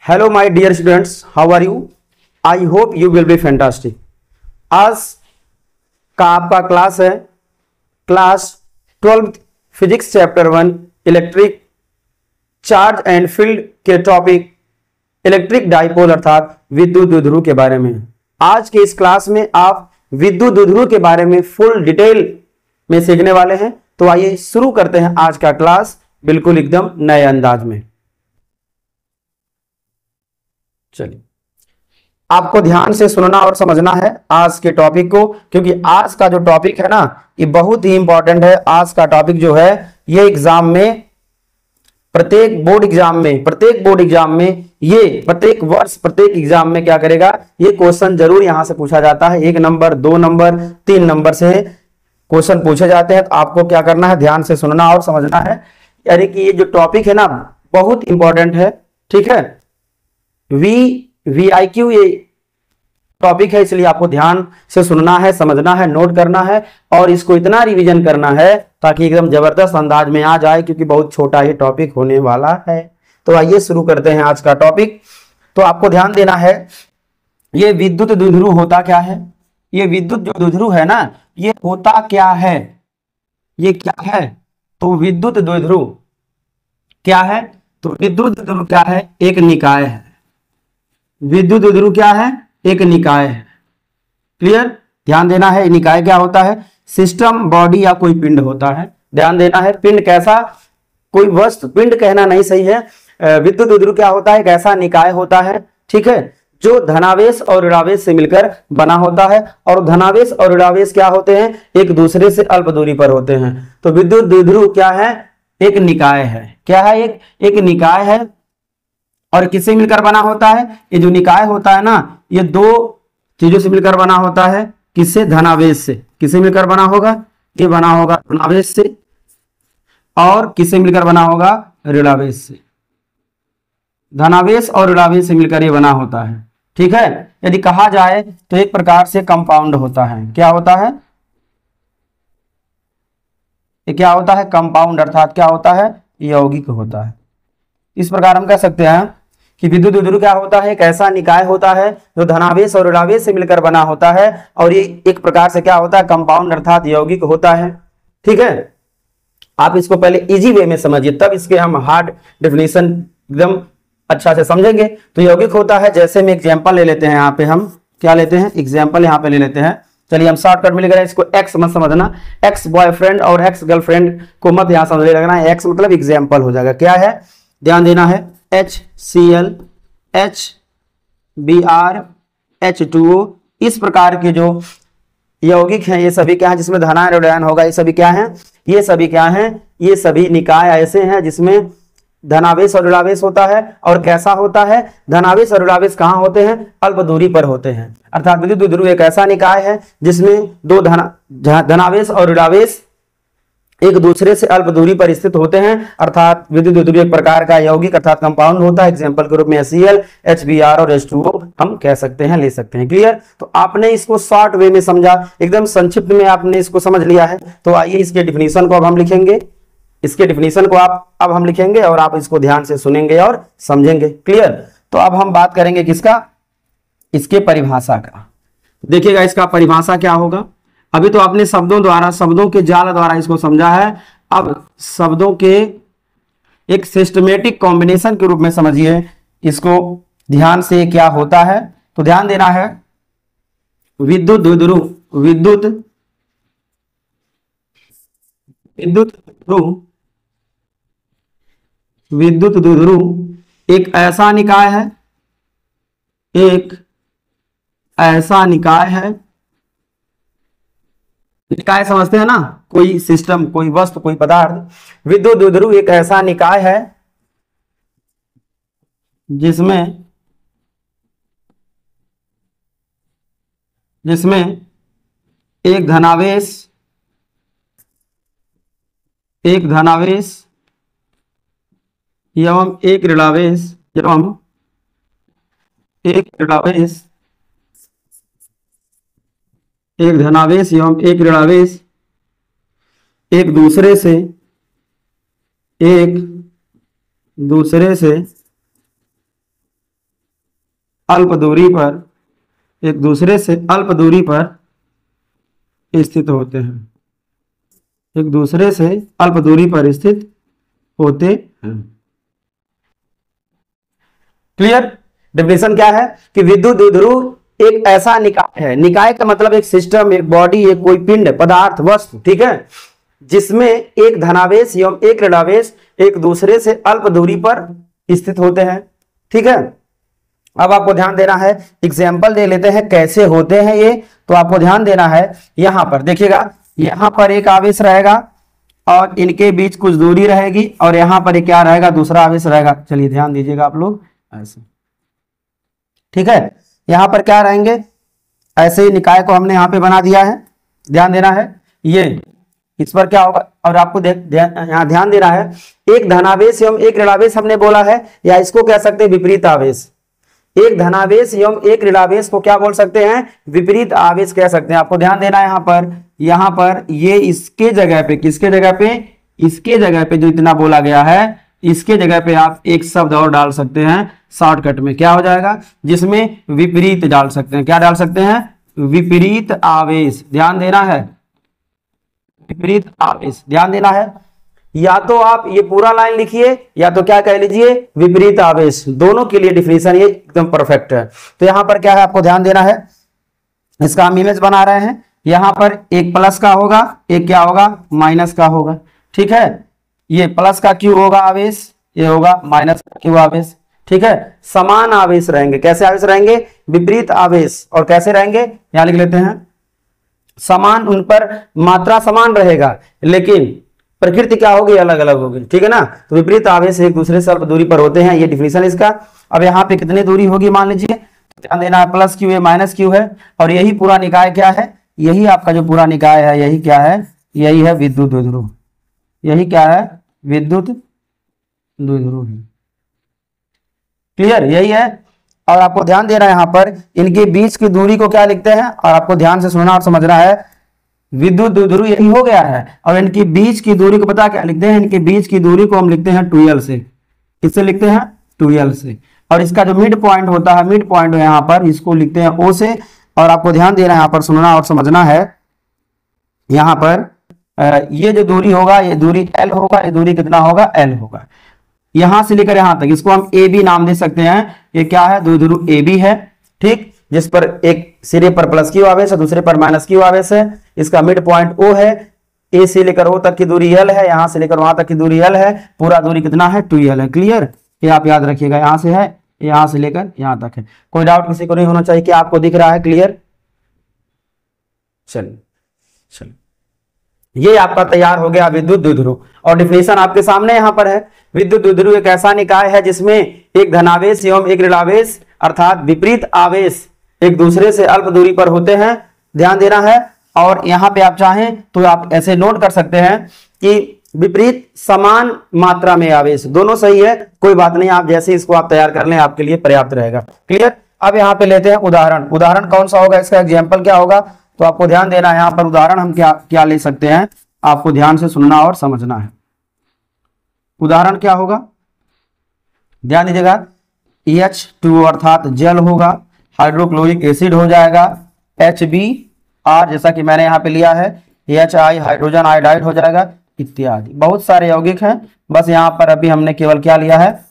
Hello my dear students, how are you? I hope you will be fantastic. आज का आपका class है class 12 physics chapter 1 electric charge and field के topic electric dipole अर्थात विद्युत द्विध्रुव के बारे में। आज के इस क्लास में आप विद्युत द्विध्रुव के बारे में फुल डिटेल में सीखने वाले हैं। तो आइए शुरू करते हैं आज का क्लास बिल्कुल एकदम नए अंदाज में। चलिए, आपको ध्यान से सुनना और समझना है आज के टॉपिक को, क्योंकि आज का जो टॉपिक है ना ये बहुत ही इंपॉर्टेंट है। आज का टॉपिक जो है ये एग्जाम में प्रत्येक बोर्ड एग्जाम में ये प्रत्येक वर्ष प्रत्येक एग्जाम में क्या करेगा, ये क्वेश्चन जरूर यहां से पूछा जाता है। 1 नंबर 2 नंबर 3 नंबर से क्वेश्चन पूछे जाते हैं। तो आपको क्या करना है, ध्यान से सुनना और समझना है। यानी कि ये जो टॉपिक है ना बहुत इंपॉर्टेंट है, ठीक है। VIQ ये टॉपिक है, इसलिए आपको ध्यान से सुनना है, समझना है, नोट करना है और इसको इतना रिवीजन करना है ताकि एकदम जबरदस्त अंदाज में आ जाए, क्योंकि बहुत छोटा ही टॉपिक होने वाला है। तो आइए शुरू करते हैं आज का टॉपिक। तो आपको ध्यान देना है, ये विद्युत द्विध्रुव होता क्या है। ये विद्युत जो द्विध्रुव है ना ये होता क्या है, ये क्या है। तो विद्युत द्विध्रुव क्या है, तो विद्युत द्विध्रुव क्या है, एक निकाय है। विद्युत द्विध्रुव क्या है, एक निकाय है। क्लियर, ध्यान देना है। निकाय क्या होता है, सिस्टम, बॉडी या कोई पिंड होता है। ध्यान देना है, पिंड कैसा, कोई वस्तु, पिंड कहना नहीं सही है। विद्युत द्विध्रुव क्या होता है, एक ऐसा निकाय होता है, ठीक है, जो धनावेश और ऋणावेश से मिलकर बना होता है। और धनावेश और ऋणावेश क्या होते हैं, एक दूसरे से अल्प दूरी पर होते हैं। तो विद्युत द्विध्रुव क्या है, एक निकाय है। क्या है, एक निकाय है। और किससे मिलकर बना होता है, ये जो निकाय होता है ना ये दो चीजों से मिलकर बना होता है। किससे, धनावेश से। किससे मिलकर बना होगा, ये बना होगा धनावेश से। और किससे मिलकर बना होगा, ऋणावेश से। धनावेश और ऋणावेश से मिलकर ये बना होता है, ठीक है। यदि कहा जाए तो एक प्रकार से कंपाउंड होता है। क्या होता है, ये क्या होता है, कंपाउंड अर्थात क्या होता है, यौगिक होता है। इस प्रकार हम कह सकते हैं कि विद्युत द्विध्रुव क्या होता है, एक ऐसा निकाय होता है जो धनावेश और ऋणावेश से मिलकर बना होता है। और ये एक प्रकार से क्या होता है, कंपाउंड अर्थात यौगिक होता है, ठीक है। आप इसको पहले इजी वे में समझिए, तब इसके हम हार्ड डेफिनेशन एकदम अच्छा से समझेंगे। तो यौगिक होता है, जैसे में एग्जाम्पल ले लेते हैं। यहाँ पे हम क्या लेते हैं, एग्जाम्पल यहाँ पे ले लेते हैं। चलिए हम शॉर्टकट में लिख रहे हैं, इसको एक्स मत समझना, एक्स बॉयफ्रेंड और एक्स गर्लफ्रेंड को मत यहाँ समझने लगना है। एक्स मतलब एग्जाम्पल हो जाएगा। क्या है, ध्यान देना है, HCl, HBr, H2O। इस प्रकार के जो यौगिक हैं ये सभी क्या है, जिसमें धनायन और ऋणायन होगा। ये सभी क्या हैं, ये सभी क्या हैं, ये सभी निकाय ऐसे हैं जिसमें धनावेश और ऋणावेश होता है। और कैसा होता है, धनावेश और ऋणावेश कहाँ होते हैं, अल्प दूरी पर होते हैं। अर्थात विद्युत द्विध्रुव एक ऐसा निकाय है जिसमें दो धनावेश और ऋणावेश एक दूसरे से अल्प दूरी पर स्थित होते हैं। अर्थात विद्युत द्विध्रुव एक प्रकार का यौगिक अर्थात कंपाउंड होता है। एग्जांपल के रूप में HCl, HBr और H2O हम कह सकते हैं, ले सकते हैं। क्लियर, तो आपने इसको शॉर्ट वे में समझा, एकदम संक्षिप्त में आपने इसको समझ लिया है। तो आइए इसके डिफिनीशन को अब हम लिखेंगे। इसके डिफिनीशन को अब हम लिखेंगे और आप इसको ध्यान से सुनेंगे और समझेंगे। क्लियर, तो अब हम बात करेंगे किसका, इसके परिभाषा का। देखिएगा इसका परिभाषा क्या होगा। अभी तो आपने शब्दों द्वारा, शब्दों के जाल द्वारा इसको समझा है। अब शब्दों के एक सिस्टमेटिक कॉम्बिनेशन के रूप में समझिए इसको ध्यान से, क्या होता है। तो ध्यान देना है, विद्युत द्विध्रुव, विद्युत द्विध्रुव एक ऐसा निकाय है, एक ऐसा निकाय है। निकाय समझते हैं ना, कोई सिस्टम, कोई वस्तु, कोई पदार्थ। विद्युत द्विध्रुव एक ऐसा निकाय है जिसमें एक धनावेश एवं एक ऋणावेश एक धनावेश एवं एक ऋणावेश एक दूसरे से अल्प दूरी पर, एक दूसरे से अल्प दूरी पर स्थित होते हैं, एक दूसरे से अल्प दूरी पर स्थित होते हैं। क्लियर? डेफिनेशन क्या है कि विद्युत द्विध्रुव एक ऐसा निकाय है, निकाय का मतलब एक सिस्टम, एक बॉडी, एक कोई पिंड, पदार्थ, वस्तु, ठीक है, जिसमें एक धनावेश एवं एक ऋणावेश एक दूसरे से अल्प दूरी पर स्थित होते हैं। ठीक है, अब आपको ध्यान देना है, एग्जाम्पल दे लेते हैं कैसे होते हैं ये। तो आपको ध्यान देना है, यहां पर देखिएगा, यहां पर एक आवेश रहेगा और इनके बीच कुछ दूरी रहेगी, और यहां पर क्या रहेगा, दूसरा आवेश रहेगा। चलिए ध्यान दीजिएगा आप लोग ऐसे, ठीक है, यहां पर क्या रहेंगे, ऐसे ही निकाय को हमने यहां पे बना दिया है। ध्यान देना है, ये इस पर क्या होगा, और आपको यहां ध्यान देना है, एक धनावेश एवं एक ऋणावेश हमने बोला है, या इसको कह सकते हैं विपरीत आवेश। एक धनावेश एवं एक ऋणावेश को क्या बोल सकते हैं, विपरीत आवेश कह सकते हैं। आपको ध्यान देना है, यहां पर ये इसके जगह पे, किसके जगह पे, इसके जगह पे जो इतना बोला गया है, इसके जगह पे आप एक शब्द और डाल सकते हैं शॉर्टकट में, क्या हो जाएगा, जिसमें विपरीत डाल सकते हैं। क्या डाल सकते हैं, विपरीत आवेश। ध्यान देना है, विपरीत आवेश ध्यान देना है। या तो आप ये पूरा लाइन लिखिए, या तो क्या कह लीजिए, विपरीत आवेश। दोनों के लिए डिफिनेशन ये एकदम परफेक्ट है। तो यहां पर क्या है, आपको ध्यान देना है, इसका हम इमेज बना रहे हैं। यहां पर एक प्लस का होगा, एक क्या होगा, माइनस का होगा। ठीक है, ये प्लस का क्यू होगा आवेश, ये होगा माइनस का क्यू आवेश। ठीक है, समान आवेश रहेंगे। कैसे आवेश रहेंगे, विपरीत आवेश। और कैसे रहेंगे, यहां लिख लेते हैं, समान, उन पर मात्रा समान रहेगा, लेकिन प्रकृति क्या होगी, अलग अलग होगी। ठीक है ना, तो विपरीत आवेश एक दूसरे से अल्प दूरी पर होते हैं, ये डिफिनेशन इसका। अब यहाँ पे कितनी दूरी होगी, मान लीजिए, ध्यान देना है, प्लस क्यू है, माइनस क्यू है, और यही पूरा निकाय क्या है, यही आपका जो पूरा निकाय है, यही क्या है, यही है विद्युत द्विध्रुव। यही क्या है, विद्युत द्विध्रुव। क्लियर, यही है। और आपको ध्यान देना है, यहां पर इनके बीच की दूरी को क्या लिखते हैं, और आपको ध्यान से सुनना और समझना है, विद्युत द्विध्रुव यही हो गया है। और इनके बीच की दूरी को पता क्या लिखते हैं, इनके बीच की दूरी को हम लिखते हैं 2l से। किससे लिखते हैं, 2l से। और इसका जो मिड पॉइंट होता है, मिड पॉइंट यहाँ पर, इसको लिखते हैं O से। और आपको ध्यान देना है, यहाँ पर सुनना और समझना है, यहाँ पर ये जो दूरी होगा, ये दूरी L होगा, ये दूरी कितना होगा, L होगा। यहां से लेकर यहां तक इसको हम AB नाम दे सकते हैं। ये क्या है, द्विध्रुव AB है। ठीक, जिस पर एक सिरे पर प्लस क्यू आवेश है, दूसरे पर माइनस क्यू आवेश है। इसका मिड पॉइंट O है। A से लेकर O तक की दूरी L है, यहां से लेकर वहां तक की दूरी L है। पूरा दूरी कितना है, 2l है। क्लियर, ये आप याद रखिएगा, यहां से है, यहां से लेकर यहां तक है। कोई डाउट किसी को नहीं होना चाहिए कि आपको दिख रहा है। क्लियर, चलिए चलिए, ये आपका तैयार हो गया विद्युत द्विध्रुव। और डिफिनेशन आपके सामने यहां पर है। विद्युत द्विध्रुव एक ऐसा निकाय है जिसमें एक धनावेश एवं एक ऋणावेश अर्थात विपरीत आवेश एक दूसरे से अल्प दूरी पर होते हैं। ध्यान देना है। और यहां पे आप चाहें तो आप ऐसे नोट कर सकते हैं कि विपरीत समान मात्रा में आवेश, दोनों सही है, कोई बात नहीं, आप जैसे इसको आप तैयार कर लें आपके लिए पर्याप्त रहेगा। क्लियर, अब यहाँ पे लेते हैं उदाहरण। उदाहरण कौन सा होगा, इसका एग्जाम्पल क्या होगा, तो आपको ध्यान देना है। यहाँ पर उदाहरण हम क्या क्या ले सकते हैं, आपको ध्यान से सुनना और समझना है। उदाहरण क्या होगा, ध्यान दीजिएगा, H2 अर्थात जल होगा, हाइड्रोक्लोरिक एसिड हो जाएगा, HBr जैसा कि मैंने यहाँ पे लिया है, HI हाइड्रोजन आयोडाइड हो जाएगा, इत्यादि। बहुत सारे यौगिक हैं, बस यहाँ पर अभी हमने केवल क्या लिया है,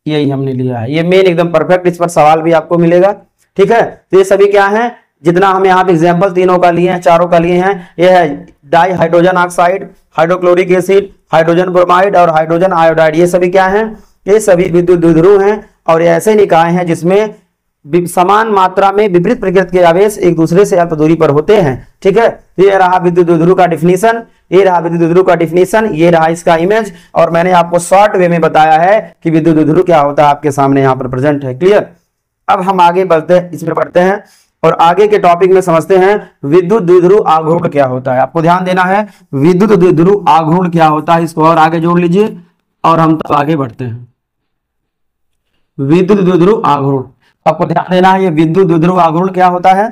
यही हमने लिया है। ये मेन एकदम परफेक्ट, इस पर सवाल भी आपको मिलेगा। ठीक है, तो ये सभी क्या है, जितना हम यहाँ पे एग्जाम्पल तीनों का लिए हैं, चारों का लिए हैं, ये है di hydrogen oxide, hydrochloric acid, hydrogen bromide और हाइड्रोजन आयोडाइड। ये सभी क्या हैं, ये सभी विद्युत द्विध्रुव हैं। और ये ऐसे निकाय हैं जिसमें समान मात्रा में विपरीत प्रकृति के आवेश एक दूसरे से अल्प दूरी पर होते हैं। ठीक है, ये रहा विद्युत द्विध्रुव का डिफिनीशन, ये रहा विद्युत द्विध्रुव का डिफिनीशन, ये रहा इसका इमेज। और मैंने आपको शॉर्ट वे में बताया है कि विद्युत द्विध्रुव क्या होता है, आपके सामने यहाँ पर प्रेजेंट है। क्लियर, अब हम आगे बढ़ते हैं, इसमें पढ़ते हैं और आगे के टॉपिक में समझते हैं विद्युत द्विध्रुव आघूर्ण क्या होता है। आपको ध्यान देना है, विद्युत द्विध्रुव आघूर्ण क्या होता है, इसको और आगे जोड़ लीजिए और हम तब आगे बढ़ते हैं। विद्युत द्विध्रुव आघूर्ण, आपको ध्यान देना है, ये विद्युत द्विध्रुव आघूर्ण क्या होता है,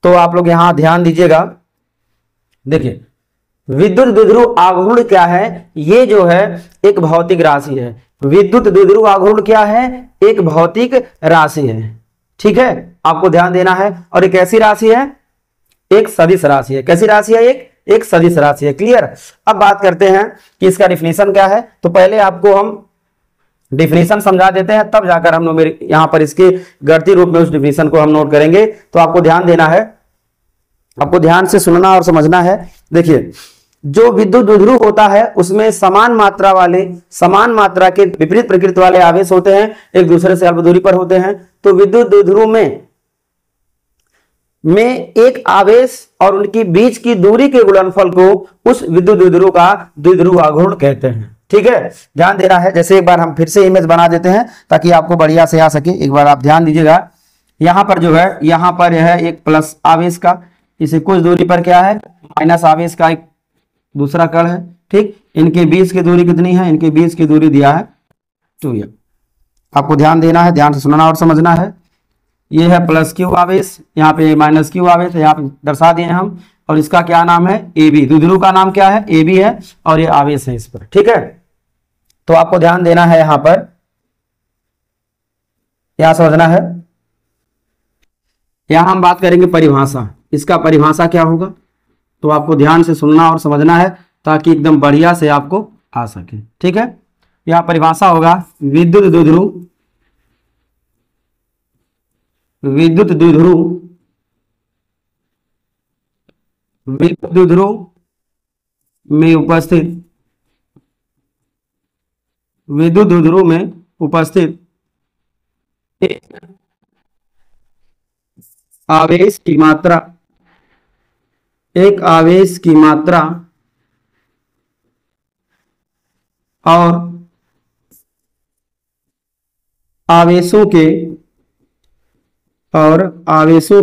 तो आप लोग यहां ध्यान दीजिएगा। देखिए, विद्युत द्विध्रुव आघूर्ण क्या है, ये जो है एक भौतिक राशि है। विद्युत द्विध्रुव आघूर्ण क्या है, एक भौतिक राशि है। ठीक है, आपको ध्यान देना है। और एक ऐसी राशि है, एक सदिश राशि है। कैसी राशि है? एक सदिश राशि है। क्लियर। अब बात करते हैं कि इसका डिफिनीशन क्या है। तो पहले आपको हम डिफिनीशन समझा देते हैं, तब जाकर हम लोग यहां पर इसके गणितीय रूप में उस डिफिनीशन को हम नोट करेंगे। तो आपको ध्यान देना है, आपको ध्यान से सुनना और समझना है। देखिए, जो विद्युत द्विध्रुव होता है उसमें समान मात्रा के विपरीत प्रकृति वाले आवेश होते हैं, एक दूसरे से अल्प दूरी पर होते हैं। तो विद्युत द्विध्रुव में एक आवेश और उनकी बीच की दूरी के गुणनफल को उस विद्युत द्विध्रुव का द्विध्रुव आघूर्ण कहते हैं। ठीक है, ध्यान देना है। जैसे एक बार हम फिर से इमेज बना देते हैं ताकि आपको बढ़िया से आ सके। एक बार आप ध्यान दीजिएगा, यहां पर जो है, यहां पर यह है एक प्लस आवेश का, इसे कुछ दूरी पर क्या है, माइनस आवेश का एक दूसरा कण है। ठीक, इनके बीच की दूरी कितनी है? इनके बीच की दूरी दिया है 2l। आपको ध्यान देना है, ध्यान से सुनना और समझना है। ये है प्लस क्यू आवेश, यहाँ पे माइनस क्यू आवेश है, यहाँ पे दर्शा दिए हम। और इसका क्या नाम है? AB। द्विध्रुव का नाम क्या है? AB है, और ये आवेश है इस पर। ठीक है, तो आपको ध्यान देना है, यहां पर क्या समझना है। यहां हम बात करेंगे परिभाषा, इसका परिभाषा क्या होगा। तो आपको ध्यान से सुनना और समझना है ताकि एकदम बढ़िया से आपको आ सके। ठीक है, यहां परिभाषा होगा विद्युत द्विध्रुव में उपस्थित विद्युत द्विध्रुव में उपस्थित एक आवेश की मात्रा और आवेशों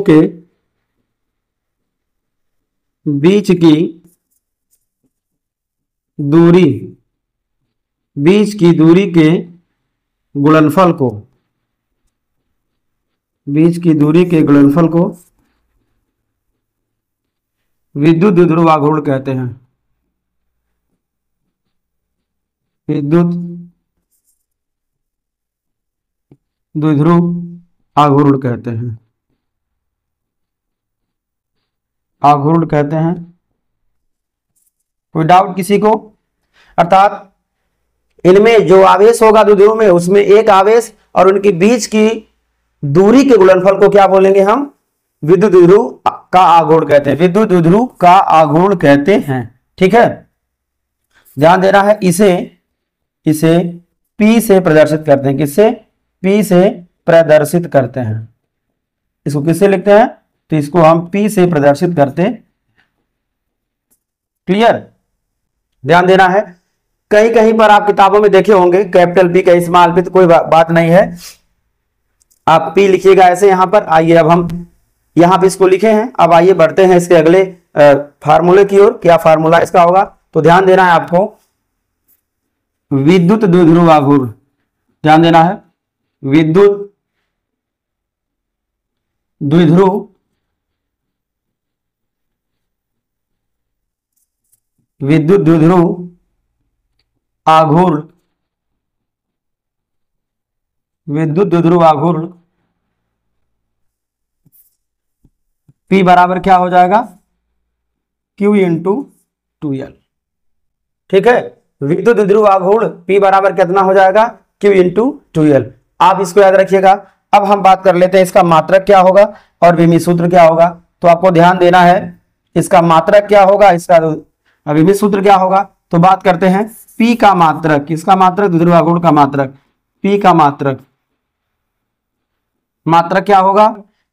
के बीच की दूरी के गुणनफल को विद्युत द्विध्रुव आघूर्ण कहते हैं। विद्युत द्विध्रुव आघूर्ण कहते हैं। कोई डाउट किसी को? अर्थात इनमें जो आवेश होगा द्विध्रुव में, उसमें एक आवेश और उनकी बीच की दूरी के गुणनफल को क्या बोलेंगे हम? विद्युत द्विध्रुव का आघूर्ण कहते हैं। विद्युत द्विध्रुव का आघूर्ण कहते हैं। ठीक है, ध्यान देना है। इसे P से प्रदर्शित करते हैं। किससे? P से प्रदर्शित करते हैं। इसको किससे लिखते हैं? तो इसको हम P से प्रदर्शित करते हैं। क्लियर, ध्यान देना है। कहीं कहीं पर आप किताबों में देखे होंगे कैपिटल P का स्मॉल p, तो कोई बात नहीं है, आप P लिखिएगा ऐसे यहां पर। आइए, अब हम यहां पे इसको लिखे हैं। अब आइए बढ़ते हैं इसके अगले फार्मूले की ओर। क्या फार्मूला इसका होगा? तो ध्यान देना है आपको, विद्युत द्विध्रुव आघूर्ण। ध्यान देना है, विद्युत द्विध्रुव आघूर्ण P बराबर क्या हो जाएगा? Q into 2l। ठीक है, विद्युत द्विध्रुव आघूर्ण P बराबर कितना हो जाएगा? Q into 2l। आप इसको याद रखिएगा। अब हम बात कर लेते हैं इसका मात्रक क्या होगा और विमीय सूत्र क्या होगा। तो आपको ध्यान देना है, इसका मात्रक क्या होगा, इसका विमीय सूत्र क्या होगा। तो बात करते हैं P का मात्रक। किसका मात्रक? द्विध्रुव आघूर्ण का मात्रक। P का मात्रक क्या होगा,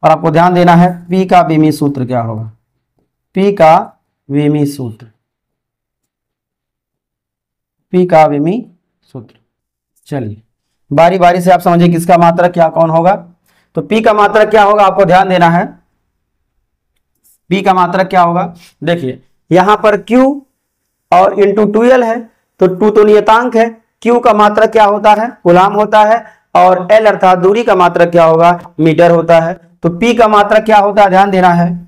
और आपको ध्यान देना है P का विमीय सूत्र क्या होगा। P का विमीय सूत्र। चलिए बारी बारी से आप समझिए किसका मात्रक क्या कौन होगा। तो P का मात्रक क्या होगा, आपको ध्यान देना है। P का मात्रक क्या होगा? देखिए, यहां पर Q और इंटू 2l है, तो 2 तो नियतांक है। Q का मात्रक क्या होता है? कूलाम होता है। और L अर्थात दूरी का मात्रक क्या होगा? मीटर होता है। तो P का मात्रक क्या होता है? ध्यान देना है,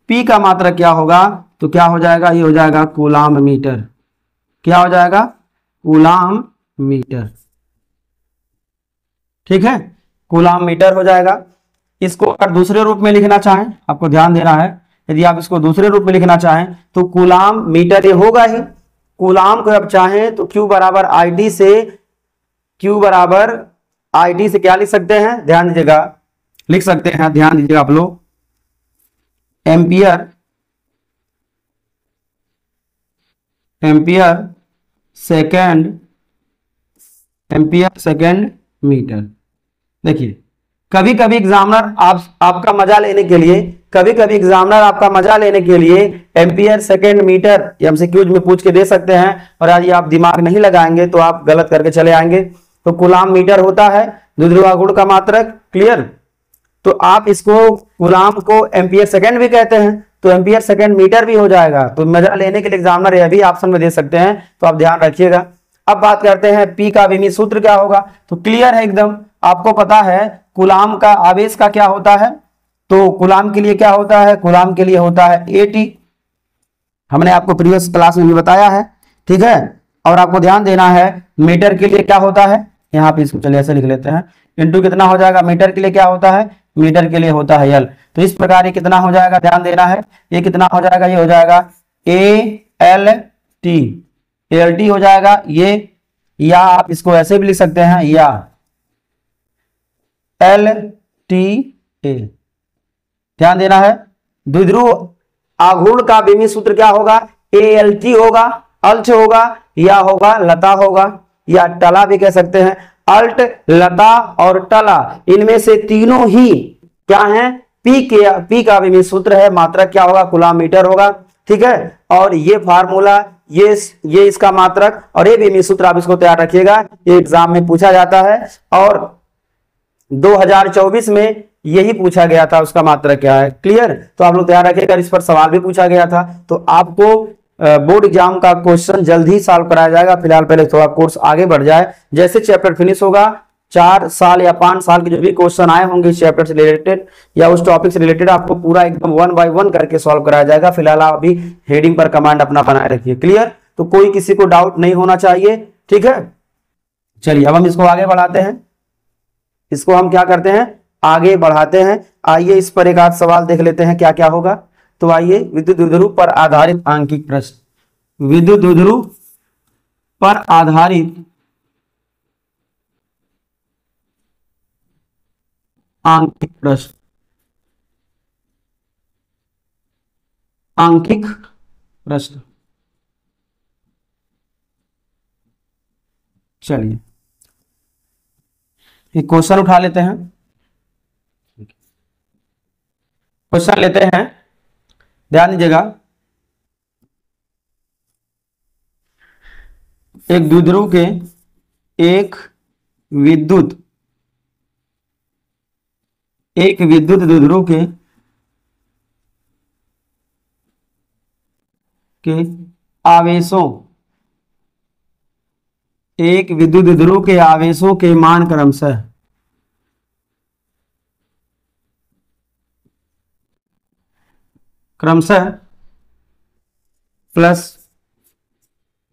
P का मात्रक क्या होगा? तो क्या हो जाएगा? ये हो जाएगा कूलाम मीटर। क्या हो जाएगा? Coulomb metre. ठीक है, कूलाम मीटर हो जाएगा। इसको अगर दूसरे रूप में लिखना चाहें, आपको ध्यान देना है, यदि आप इसको दूसरे रूप में लिखना चाहें तो कूलाम मीटर ये होगा ही। कूलाम को अब चाहें तो Q बराबर IT से, Q बराबर IT से क्या लिख सकते हैं, ध्यान दीजिएगा, लिख सकते हैं, ध्यान दीजिएगा आप लोग, एम्पियर सेकेंड मीटर। देखिए कभी कभी एग्जामिनर आपका मजा लेने के लिए, एम्पियर सेकेंड मीटर एमसीक्यूज में पूछ के दे सकते हैं, और यदि आप दिमाग नहीं लगाएंगे तो आप गलत करके चले आएंगे। तो कूलाम मीटर होता है द्विध्रुव आघूर्ण का मात्रक। क्लियर? तो आप इसको कूलाम को एम्पियर सेकेंड भी कहते हैं, तो एम्पियर सेकेंड मीटर भी हो जाएगा। तो मजा लेने के लिए एग्जामिनर यह भी ऑप्शन में दे सकते हैं, तो आप ध्यान रखिएगा। अब बात करते हैं पी का विमीय सूत्र क्या होगा। तो क्लियर है एकदम, आपको पता है कूलाम का आवेश का क्या होता है। तो कूलाम के लिए क्या होता है, कूलाम के लिए होता है AT, हमने आपको प्रीवियस क्लास में भी बताया है, ठीक है। और आपको ध्यान देना है मीटर के लिए क्या होता है, यहाँ पे इसको चलिए ऐसे लिख लेते हैं, इंटू कितना हो जाएगा, मीटर के लिए क्या होता है, मीटर के लिए होता है L। तो इस प्रकार ये कितना हो जाएगा, ध्यान देना है, ये कितना हो जाएगा, ये हो जाएगा ALT, ALT हो जाएगा ये, या आप इसको ऐसे भी लिख सकते हैं, या LTA। ध्यान देना है, द्विध्रुव आघूर्ण का विमीय सूत्र क्या होगा, ALT होगा, अल्ट होगा, या होगा लता होगा, या टला भी कह सकते हैं। अल्ट, लता और टला, इनमें से तीनों ही क्या है, पी का विमीय सूत्र है, मात्रक क्या होगा, कूलाम मीटर होगा, ठीक है। और ये फार्मूला, ये इसका मात्रक और ये विमीय सूत्र आप इसको तैयार रखिएगा, ये एग्जाम में पूछा जाता है, और 2024 में यही पूछा गया था, उसका मात्रक क्या है। क्लियर? तो आप लोग तैयार रखिएगा, इस पर सवाल भी पूछा गया था। तो आपको बोर्ड एग्जाम का क्वेश्चन जल्द ही सॉल्व कराया जाएगा। फिलहाल पहले थोड़ा कोर्स आगे बढ़ जाए, जैसे चैप्टर फिनिश होगा 4 साल या 5 साल के जो भी क्वेश्चन आए होंगे इस चैप्टर से रिलेटेड या उस टॉपिक से रिलेटेड, आपको पूरा एकदम 1 बाय 1 करके सॉल्व कराया जाएगा। फिलहाल आप अभी हेडिंग पर कमांड अपना बनाए रखिए। क्लियर? तो कोई किसी को डाउट नहीं होना चाहिए, ठीक है। चलिए अब हम इसको आगे बढ़ाते हैं, इसको हम क्या करते हैं, आगे बढ़ाते हैं। आइए इस पर एक आध सवाल देख लेते हैं क्या क्या होगा। तो आइए, विद्युत द्विध्रुव पर आधारित आंकिक प्रश्न, विद्युत द्विध्रुव पर आधारित आंकिक प्रश्न, आंकिक प्रश्न। चलिए एक क्वेश्चन उठा लेते हैं, क्वेश्चन लेते हैं, ध्यान दीजिएगा। एक द्विध्रुव के एक विद्युत द्विध्रुव के आवेशों, एक विद्युत द्विध्रुव के आवेशों के मान क्रमशः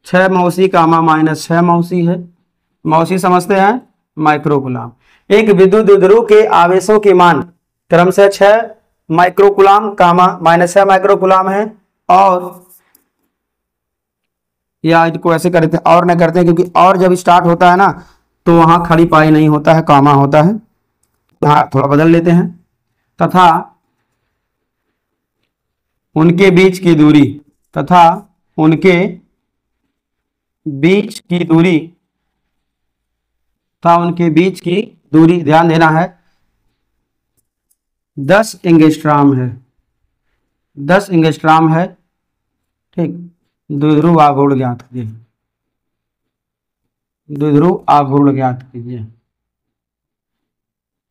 +6 मौसी कामा -6 मौसी है, मौसी समझते हैं माइक्रोकुलाम। एक विद्युत द्विध्रुव के आवेशों के मान क्रमशः 6 माइक्रोकुलाम कामा -6 माइक्रोकुलाम है, और या इसको ऐसे करते हैं, और न करते हैं, क्योंकि और जब स्टार्ट होता है ना तो वहां खड़ी पाई नहीं होता है, कामा होता है, यहाँ थोड़ा बदल लेते हैं। तथा उनके बीच की दूरी, तथा उनके बीच की दूरी, ध्यान देना है, 10 एंगस्ट्रॉम है, 10 एंगस्ट्रॉम है, ठीक। द्विध्रुव आघूर्ण ज्ञात कीजिए, द्विध्रुव आघूर्ण ज्ञात कीजिए,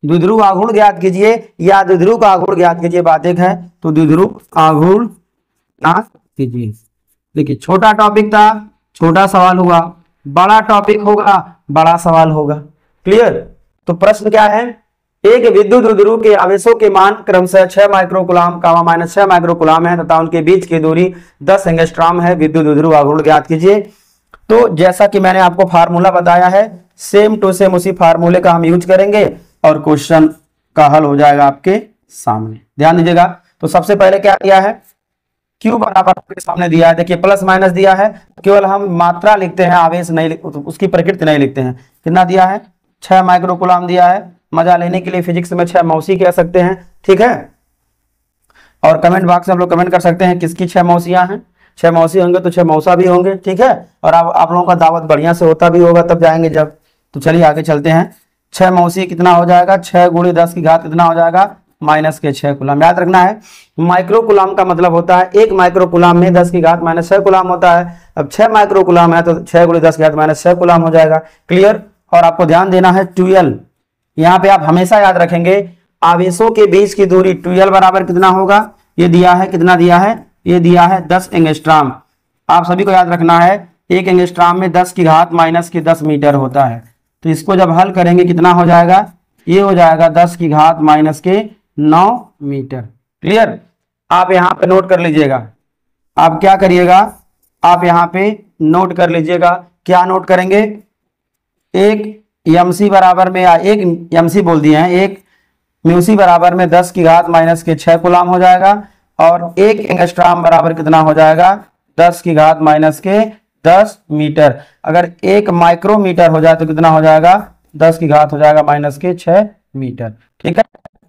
द्विध्रुव आघूर्ण ज्ञात कीजिए या द्विध्रुव का आघूर्ण ज्ञात कीजिए, बात एक है। तो द्विध्रुव आघूर्ण ज्ञात कीजिए। देखिए छोटा टॉपिक था, छोटा सवाल हुआ, बड़ा टॉपिक होगा, बड़ा सवाल होगा। क्लियर? तो प्रश्न क्या है, एक विद्युत द्विध्रुव के आवेशों के मान क्रमशः 6 माइक्रोकुलाम कामा -6 माइक्रोकुलाम है, तथा उनके बीच की दूरी 10 एंगस्ट्रॉम है, विद्युत द्विध्रुव आघूर्ण ज्ञात कीजिए। तो जैसा कि मैंने आपको फार्मूला बताया है, सेम टू सेम उसी फार्मूले का हम यूज करेंगे और क्वेश्चन का हल हो जाएगा आपके सामने। ध्यान दीजिएगा। तो सबसे पहले क्या दिया है, Q बराबर आपके सामने दिया है। देखिए प्लस माइनस दिया है, केवल हम मात्रा लिखते हैं, आवेश नहीं, उसकी प्रकृति नहीं लिखते हैं। कितना दिया है, 6 माइक्रोकूलम दिया है। मजा लेने के लिए फिजिक्स में 6 मौसी कह सकते हैं, ठीक है। और कमेंट बॉक्स में आप लोग कमेंट कर सकते हैं किसकी 6 मौसियां हैं। 6 मौसी होंगे तो 6 मौसा भी होंगे, ठीक है। और आप लोगों का दावत बढ़िया से होता भी होगा, तब जाएंगे जब। तो चलिए आगे चलते हैं। 6 मौसी कितना हो जाएगा, 6 गुणे 10 की घात कितना हो जाएगा, माइनस के 6 कूलम। याद रखना है माइक्रोकूलम का मतलब होता है 1 माइक्रोकूलम में 10 की घात माइनस 6 कूलम होता है। अब 6 माइक्रोकूलम है तो 6 गुणे 10 की घात माइनस 6 कूलम हो जाएगा। क्लियर। और आपको ध्यान देना है 12, यहाँ पे आप हमेशा याद रखेंगे आवेशों के बीच की दूरी 12 बराबर कितना होगा, ये दिया है, कितना दिया है, ये दिया है 10 एंगस्ट्रॉम। आप सभी को याद रखना है 1 एंगस्ट्रॉम में 10 की घात माइनस के 10 मीटर होता है। तो इसको जब हल करेंगे कितना हो जाएगा, ये हो जाएगा 10 की घात माइनस के 9 मीटर। क्लियर। आप यहाँ पे नोट कर लीजिएगा। आप क्या करिएगा, आप यहाँ पे नोट कर लीजिएगा। क्या नोट करेंगे, एक एमसी बराबर में, एक एमसी बोल दिए हैं, एक म्यूसी बराबर में 10 की घात माइनस के 6 कूलम हो जाएगा। और 1 एंगस्ट्रॉम बराबर कितना हो जाएगा, 10 की घात माइनस के 10 मीटर। अगर 1 माइक्रोमीटर हो जाए तो कितना हो जाएगा, 10 की घात हो जाएगा माइनस के 6 मीटर। ठीक है।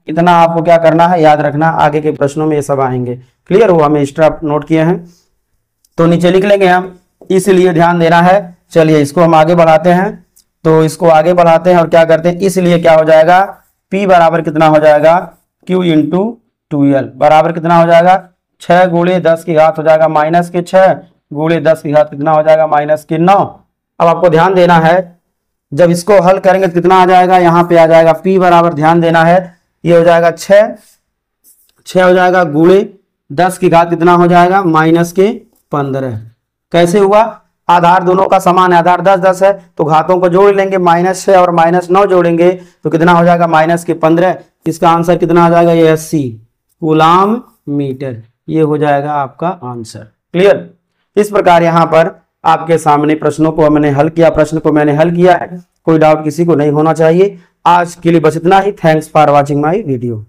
इतना आपको क्या करना है, याद रखना, आगे के प्रश्नों में ये सब आएंगे। क्लियर हुआ, हमें एक्स्ट्रा नोट किए हैं तो नीचे लिख लेंगे हम, इसलिए ध्यान देना है। चलिए इसको हम आगे बढ़ाते हैं। तो इसको आगे बढ़ाते हैं और क्या करते हैं, इसलिए क्या हो जाएगा, P बराबर कितना हो जाएगा, Q इंटू 12 बराबर कितना हो जाएगा, 6 गुणे 10 की घात हो जाएगा माइनस के 6 गुणे 10 की घात कितना हो जाएगा, माइनस के 9। अब आपको ध्यान देना है, जब इसको हल करेंगे तो कितना आ जाएगा, यहाँ पे आ जाएगा P बराबर, ध्यान देना है, ये हो जाएगा 6 हो जाएगा गुणे 10 की घात कितना हो जाएगा, माइनस के 15। कैसे हुआ, आधार दोनों का समान है, आधार 10 10 है तो घातों को जोड़ लेंगे, माइनस 6 और माइनस 9 जोड़ेंगे तो कितना हो जाएगा, माइनस के 15। इसका आंसर कितना आ जाएगा, ये 80 कूलम मीटर। ये हो जाएगा आपका आंसर। क्लियर। इस प्रकार यहाँ पर आपके सामने प्रश्नों को मैंने हल किया, प्रश्न को मैंने हल किया है। कोई डाउट किसी को नहीं होना चाहिए। आज के लिए बस इतना ही। Thanks for watching my video.